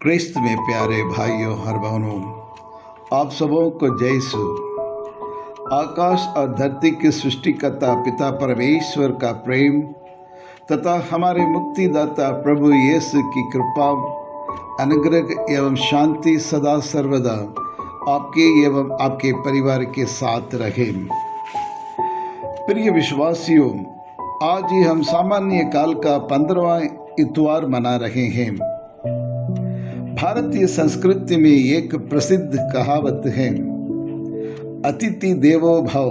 क्रिस्त में प्यारे भाइयों और बहनों, आप सबों को जय यीशु। आकाश और धरती के सृष्टिकर्ता पिता परमेश्वर का प्रेम तथा हमारे मुक्तिदाता प्रभु यीशु की कृपा, अनुग्रह एवं शांति सदा सर्वदा आपके एवं आपके परिवार के साथ रहे। प्रिय विश्वासियों, आज ही हम सामान्य काल का 15वां इतवार मना रहे हैं। भारतीय संस्कृति में एक प्रसिद्ध कहावत है, अतिथि देवो भव।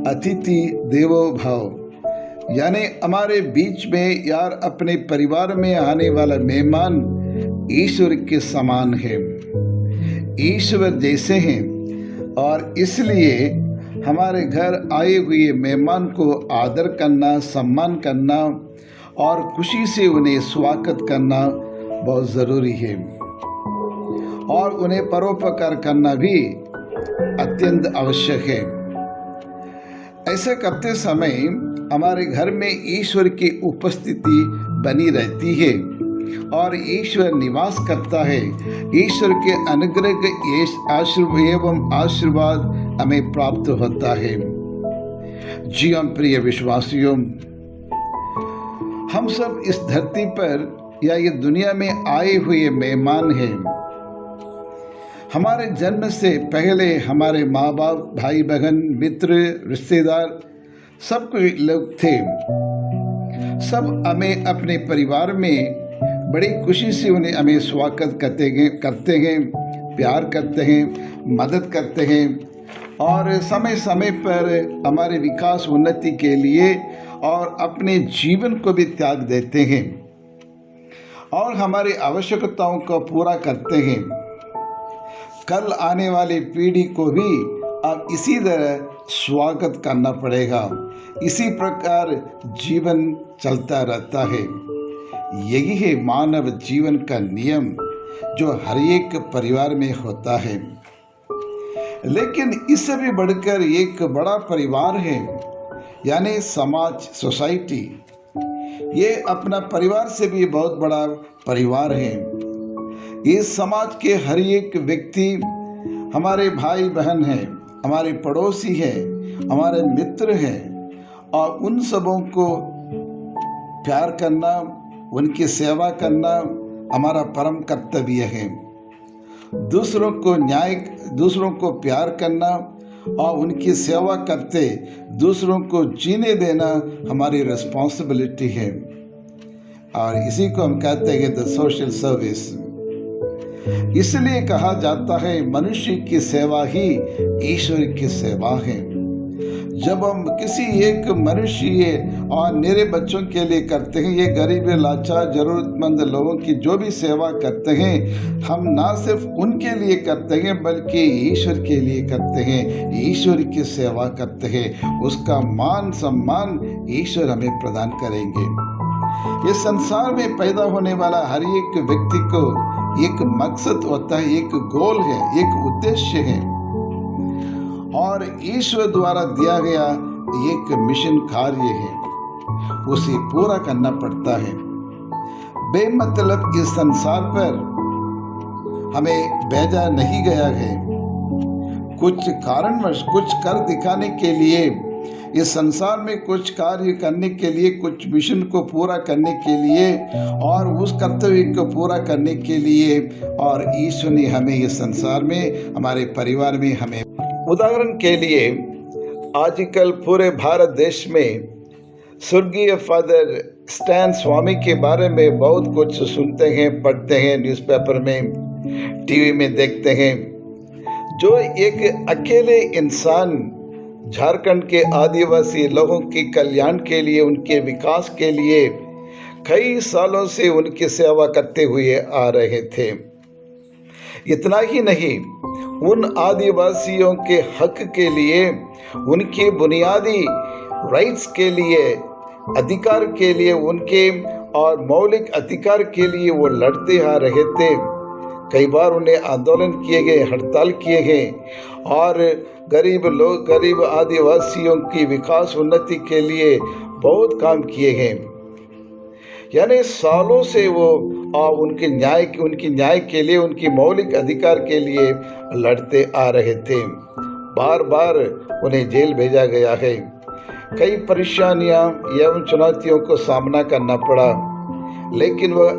अतिथि देवो भव यानी हमारे बीच में यार अपने परिवार में आने वाला मेहमान ईश्वर के समान है, ईश्वर जैसे हैं, और इसलिए हमारे घर आए हुए मेहमान को आदर करना, सम्मान करना और खुशी से उन्हें स्वागत करना बहुत ज़रूरी है, और उन्हें परोपकार करना भी अत्यंत आवश्यक है। ऐसा करते समय हमारे घर में ईश्वर की उपस्थिति बनी रहती है और ईश्वर निवास करता है। ईश्वर के अनुग्रह एवं आशीर्वाद हमें प्राप्त होता है। जी हम प्रिय विश्वासियों, हम सब इस धरती पर या ये दुनिया में आए हुए मेहमान हैं। हमारे जन्म से पहले हमारे माँ बाप, भाई बहन, मित्र, रिश्तेदार सब कुछ लोग थे। सब हमें अपने परिवार में बड़ी खुशी से हमें स्वागत करते हैं, प्यार करते हैं, मदद करते हैं और समय समय पर हमारे विकास उन्नति के लिए और अपने जीवन को भी त्याग देते हैं और हमारी आवश्यकताओं को पूरा करते हैं। कल आने वाली पीढ़ी को भी अब इसी तरह स्वागत करना पड़ेगा। इसी प्रकार जीवन चलता रहता है। यही है मानव जीवन का नियम जो हर एक परिवार में होता है। लेकिन इससे भी बढ़कर एक बड़ा परिवार है, यानी समाज, सोसाइटी। ये अपना परिवार से भी बहुत बड़ा परिवार है। इस समाज के हर एक व्यक्ति हमारे भाई बहन हैं, हमारे पड़ोसी हैं, हमारे मित्र हैं, और उन सबों को प्यार करना, उनकी सेवा करना हमारा परम कर्तव्य है। दूसरों को प्यार करना और उनकी सेवा करते दूसरों को जीने देना हमारी रिस्पॉन्सिबिलिटी है, और इसी को हम कहते हैं द सोशल सर्विस। इसलिए कहा जाता है मनुष्य की सेवा ही ईश्वर की सेवा है। जब हम किसी एक मनुष्य और मेरे बच्चों के लिए करते हैं, ये गरीब, लाचार, जरूरतमंद लोगों की जो भी सेवा करते हैं, हम ना सिर्फ उनके लिए करते हैं बल्कि ईश्वर के लिए करते हैं, ईश्वर की सेवा करते हैं। उसका मान सम्मान ईश्वर हमें प्रदान करेंगे। इस संसार में पैदा होने वाला हर एक व्यक्ति को एक मकसद होता है, एक गोल है, एक उद्देश्य है, और ईश्वर द्वारा दिया गया एक मिशन कार्य है, उसे पूरा करना पड़ता है। बेमतलब इस संसार पर हमें भेजा नहीं गया है। कुछ कारणवश, कुछ कर दिखाने के लिए, इस संसार में कुछ कार्य करने के लिए, कुछ मिशन को पूरा करने के लिए और उस कर्तव्य को पूरा करने के लिए, और ईश्वर ने हमें इस संसार में, हमारे परिवार में हमें, उदाहरण के लिए आजकल पूरे भारत देश में स्वर्गीय फादर स्टैन स्वामी के बारे में बहुत कुछ सुनते हैं, पढ़ते हैं, न्यूज़पेपर में, टीवी में देखते हैं। जो एक अकेले इंसान झारखंड के आदिवासी लोगों के कल्याण के लिए, उनके विकास के लिए कई सालों से उनकी सेवा करते हुए आ रहे थे। इतना ही नहीं, उन आदिवासियों के हक के लिए, उनके बुनियादी राइट्स के लिए, अधिकार के लिए, उनके और मौलिक अधिकार के लिए वो लड़ते आ रहे थे। कई बार उन्हें आंदोलन किए गए, हड़ताल किए गए, और गरीब आदिवासियों की विकास उन्नति के लिए बहुत काम किए गए। यानी सालों से वो और उनके न्याय के लिए, उनकी मौलिक अधिकार के लिए लड़ते आ रहे थे। बार बार उन्हें जेल भेजा गया है। कई परेशानियां एवं चुनौतियों को सामना करना पड़ा, लेकिन वह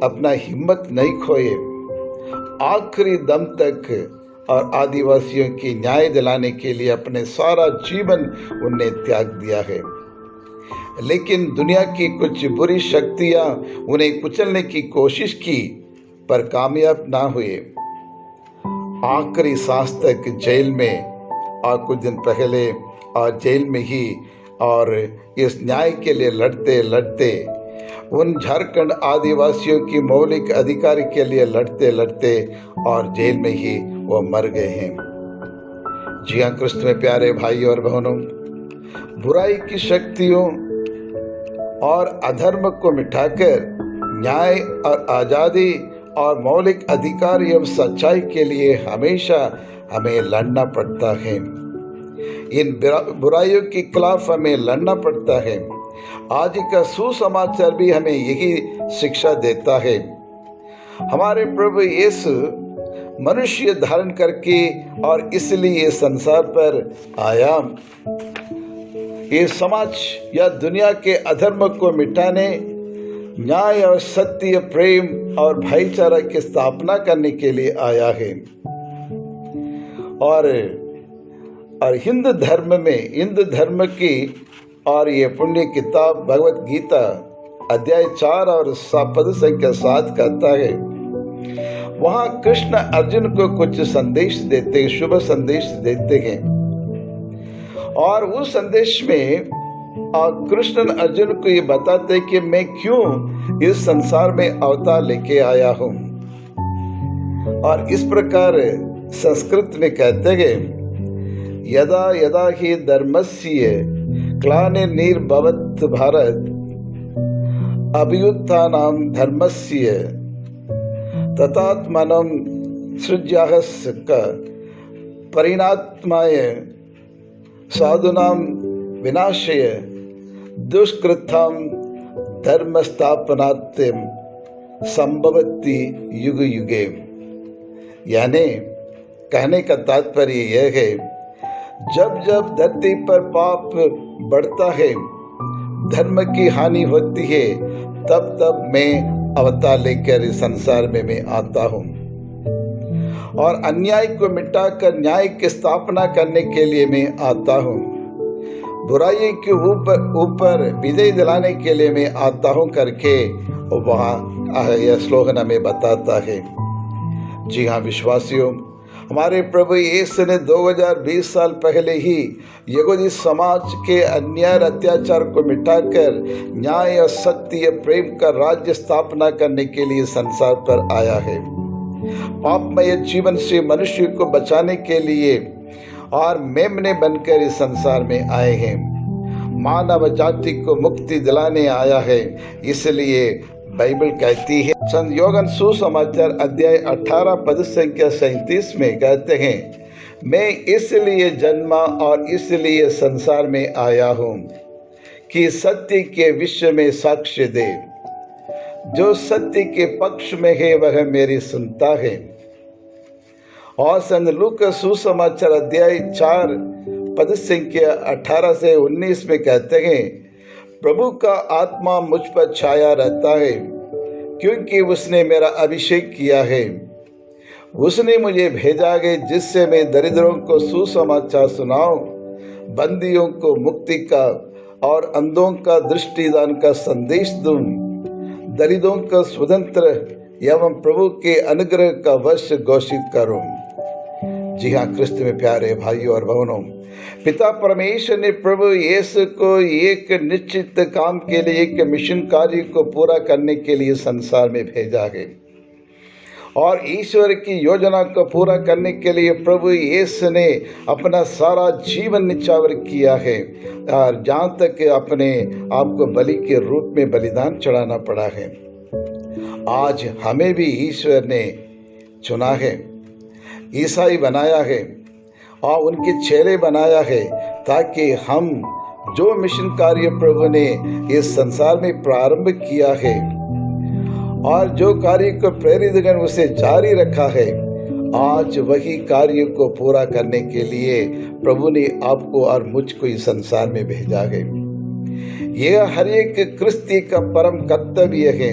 अपना हिम्मत नहीं खोए। आखिरी दम तक और आदिवासियों की न्याय दिलाने के लिए अपने सारा जीवन उन्हें त्याग दिया है। लेकिन दुनिया की कुछ बुरी शक्तियां उन्हें कुचलने की कोशिश की, पर कामयाब ना हुए। आखिरी सांस तक जेल में, और कुछ दिन पहले और जेल में ही, और इस न्याय के लिए लड़ते लड़ते, उन झारखंड आदिवासियों की मौलिक अधिकार के लिए लड़ते लड़ते और जेल में ही वो मर गए हैं। जी हाँ क्रिस्त में प्यारे भाई और बहनों, बुराई की शक्तियों और अधर्म को मिटाकर न्याय और आजादी और मौलिक अधिकार एवं सच्चाई के लिए हमेशा हमें लड़ना पड़ता है। इन बुराइयों के खिलाफ हमें लड़ना पड़ता है। आज का सुसमाचार भी हमें यही शिक्षा देता है। हमारे प्रभु यीशु मनुष्य धारण करके और इसलिए संसार पर आया, ये समाज या दुनिया के अधर्म को मिटाने, न्याय और सत्य, प्रेम और भाईचारा की स्थापना करने के लिए आया है। और हिंदू धर्म की और ये पुण्य किताब भगवत गीता अध्याय 4 और पद संख्या 7 कहता है, वहां कृष्ण अर्जुन को कुछ संदेश देते हैं, शुभ संदेश देते हैं। और उस संदेश में कृष्ण अर्जुन को ये बताते कि मैं क्यों इस संसार में अवतार लेके आया हूं। और इस प्रकार संस्कृत में कहते हैं, यदा यदा हि धर्मस्य ग्लानिर्भवति भारत अभ्युत्थानं धर्मस्य तथात्मानं सृज्यास्य परिणात्माय साधूनां विनाशाय दुष्कृतां धर्म स्थापनार्थं संभवति युग युगे। यानी कहने का तात्पर्य यह है, जब जब धरती पर पाप बढ़ता है, धर्म की हानि होती है, तब तब मैं अवतार लेकर इस संसार में मैं आता हूँ और अन्याय को मिटाकर न्याय की स्थापना करने के लिए मैं आता हूँ। बुराई के ऊपर विजय दिलाने के लिए मैं आता हूँ करके वहाँ यह स्लोगन हमें बताता है। जी हाँ विश्वासियों, हमारे प्रभु यीशु ने 2020 साल पहले ही यहूदी समाज के अन्याय अत्याचार को मिटाकर न्याय और सत्य प्रेम का राज्य स्थापना करने के लिए संसार पर आया है। पापमय जीवन से मनुष्य को बचाने के लिए और मेमने बनकर इस संसार में आए हैं। मानव जाति को मुक्ति दिलाने आया है। इसलिए बाइबल कहती है, संयोगन सुसमाचार अध्याय 18 पद संख्या 37 में कहते हैं, मैं इसलिए जन्मा और इसलिए संसार में आया हूँ कि सत्य के विषय में साक्ष्य दे। जो सत्य के पक्ष में है वह मेरी सुनता है। और संत लूका सुसमाचार अध्याय 4 पद संख्या 18 से 19 में कहते हैं, प्रभु का आत्मा मुझ पर छाया रहता है, क्योंकि उसने मेरा अभिषेक किया है। उसने मुझे भेजा है जिससे मैं दरिद्रों को सुसमाचार सुनाऊं, बंदियों को मुक्ति का और अंधों का दृष्टिदान का संदेश दूं, दरिद्रों का स्वतंत्र एवं प्रभु के अनुग्रह का वर्ष घोषित करूं। जी हाँ क्रिस्त में प्यारे भाइयों और बहनों, पिता परमेश्वर ने प्रभु यीशु को एक निश्चित काम के लिए, एक मिशन कार्य को पूरा करने के लिए संसार में भेजा है। और ईश्वर की योजना को पूरा करने के लिए प्रभु यीशु ने अपना सारा जीवन निछावर किया है, और जहाँ तक अपने आप को बलि के रूप में बलिदान चढ़ाना पड़ा है। आज हमें भी ईश्वर ने चुना है, ईसाई बनाया है और उनके चेले बनाया है, ताकि हम जो मिशन कार्य प्रभु ने इस संसार में प्रारंभ किया है और जो कार्य को प्रेरितगण उसे जारी रखा है, आज वही कार्य को पूरा करने के लिए प्रभु ने आपको और मुझको इस संसार में भेजा है। यह हर एक क्रिस्ती का परम कर्तव्य है,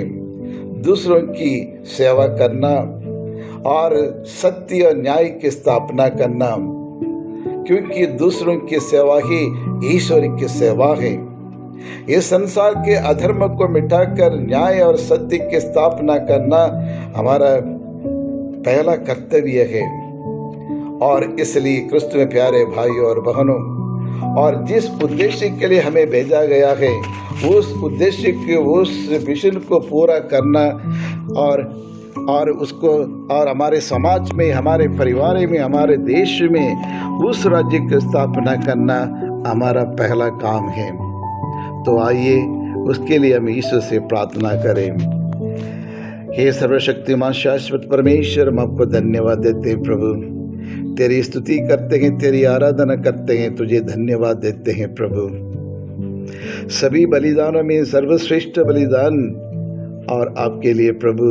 दूसरों की सेवा करना और सत्य और न्याय की स्थापना करना, क्योंकि दूसरों की सेवा ही ईश्वर की सेवा है। इस संसार के अधर्म को मिटाकर न्याय और सत्य की स्थापना करना हमारा पहला कर्तव्य है। और इसलिए क्रिस्त में प्यारे भाइयों और बहनों, और जिस उद्देश्य के लिए हमें भेजा गया है, उस उद्देश्य के उस मिशन को पूरा करना और उसको और हमारे समाज में, हमारे परिवार में, हमारे देश में उस राज्य की स्थापना करना हमारा पहला काम है। तो आइए उसके लिए हम ईश्वर से प्रार्थना करें। हे सर्वशक्तिमान शाश्वत परमेश्वर, हम आपको धन्यवाद देते हैं प्रभु, तेरी स्तुति करते हैं, तेरी आराधना करते हैं, तुझे धन्यवाद देते हैं प्रभु। सभी बलिदानों में सर्वश्रेष्ठ बलिदान और आपके लिए प्रभु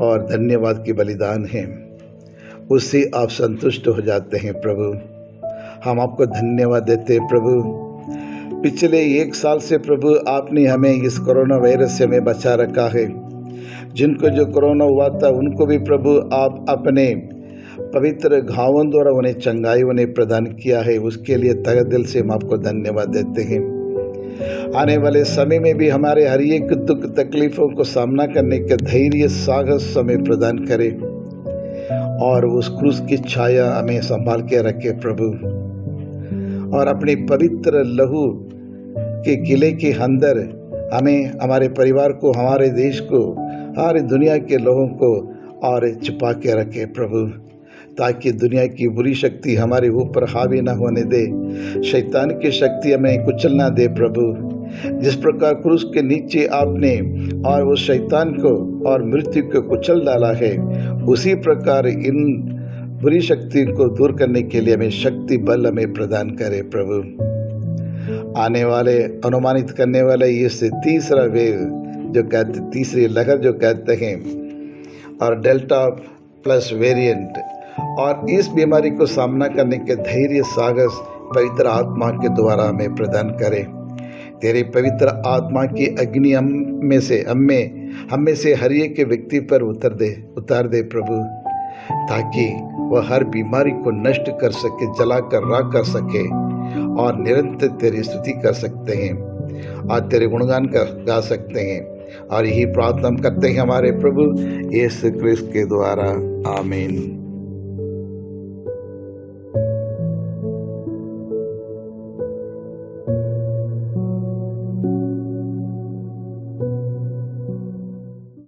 और धन्यवाद के बलिदान हैं, उससे आप संतुष्ट हो जाते हैं प्रभु। हम आपको धन्यवाद देते हैं प्रभु। पिछले 1 साल से प्रभु आपने हमें इस कोरोना वायरस से हमें बचा रखा है। जिनको जो कोरोना हुआ था उनको भी प्रभु आप अपने पवित्र घावों द्वारा उन्हें चंगाई उन्हें प्रदान किया है, उसके लिए तहे दिल से हम आपको धन्यवाद देते हैं। आने वाले समय में भी हमारे हर एक दुख तकलीफों को सामना करने के धैर्य साहस हमें प्रदान करे और उस क्रूस की छाया हमें संभाल के रखे प्रभु, और अपने पवित्र लहू के किले के अंदर हमें, हमारे परिवार को, हमारे देश को, हमारी दुनिया के लोगों को और छिपा के रखे प्रभु, ताकि दुनिया की बुरी शक्ति हमारे ऊपर हावी न होने दे, शैतान की शक्ति हमें कुचल ना दे प्रभु। जिस प्रकार क्रूस के नीचे आपने और उस शैतान को और मृत्यु को कुचल डाला है, उसी प्रकार इन बुरी शक्ति को दूर करने के लिए हमें शक्ति बल हमें प्रदान करे प्रभु। आने वाले अनुमानित करने वाले ये तीसरा वेव जो कहते, तीसरी लहर जो कहते हैं, और डेल्टा प्लस वेरिएंट, और इस बीमारी को सामना करने के धैर्य साहस पवित्र आत्मा के द्वारा हमें प्रदान करे। तेरी पवित्र आत्मा की अग्नि हम में से हर एक के व्यक्ति पर उतार दे प्रभु, ताकि वह हर बीमारी को नष्ट कर सके, जला कर राख कर सके और निरंतर तेरी स्तुति कर सकते हैं और तेरे गुणगान गा सकते हैं। और यही प्रार्थना करते हैं हमारे प्रभु यीशु क्रिस्त के द्वारा, आमीन।